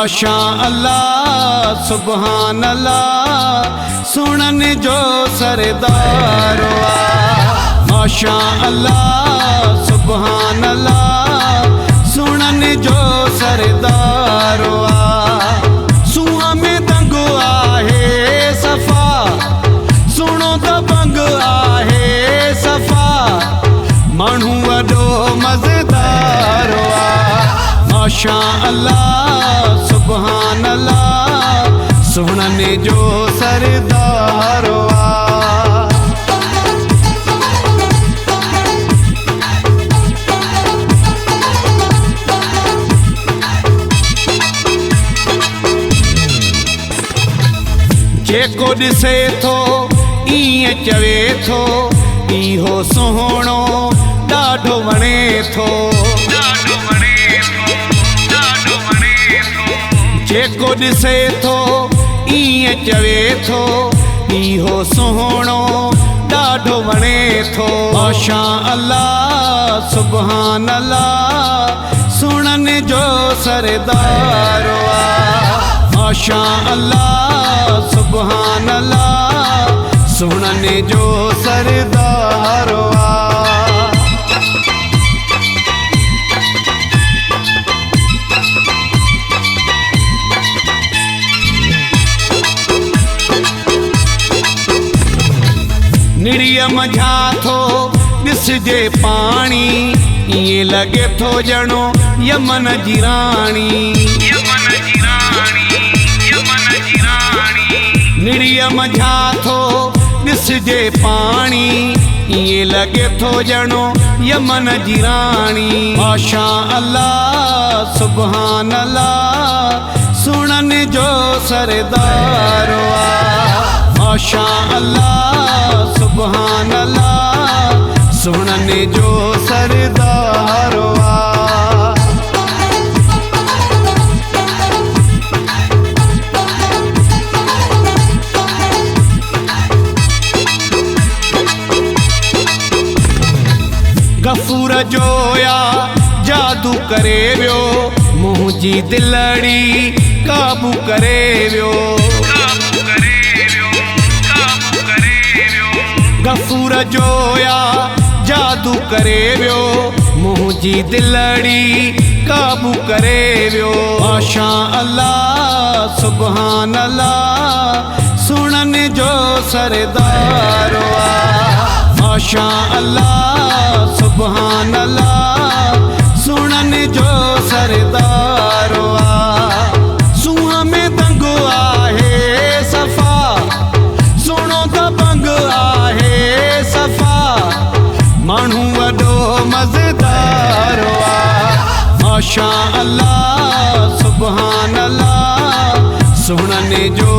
माशा अल्लाह सुबहान अल्लाह सुनने जो सरदार माशा अल्लाह सुबहान अल्लाह सुनने जो सरदार सुआ में दंग आहे सफ़ा सुनो त बंग आहे सफ़ा माण्हू वॾो मज़ेदार माशा अल्लाह सुबहान अल्लाह सुनने जो सरदार जेको ॾिसे थो ईअं चवे थो इहो सुहिणो ॾाढो वणे थो जेको ॾिसे थो ईअं चवे थो इहो सुहिणो ॾाढो वणे थो माशा अल्लाह सुबहान अल्लाह सुनने जो सरदार माशा अल्लाह सुबहान अल्लाह सुनने जो सरदार निड़िया मझा थो ॾिसजे पाणी ईअं लॻे थो ॼणो यमन जी राणी निड़िया मझा थो ॾिसजे पाणी ईअं लॻे थो ॼणो यमन जी राणी माशा अल्लाह सुबहान अल्लाह सुनने जो सरदार माशा अल्लाह सुबहान अल्लाह सुनने जो सरदार गफूर जोया जादू करे वियो मुंहिंजी दिलड़ी काबू करे वियो गफूर जोया जादू करे वियो मुंहिंजी दिलड़ी काबू करे वियो माशा अल्लाह सुबहान अल्लाह सुनने जो सरदार माशा अल्लाह सुबहान अल्लाह सुनने जो सरदार सुआ में दंग आहे सफ़ा सुनो त बंग आहे सफ़ा माण्हू वॾो मज़ेदार माशा अल्लाह सुबहान अल्लाह सुनने जो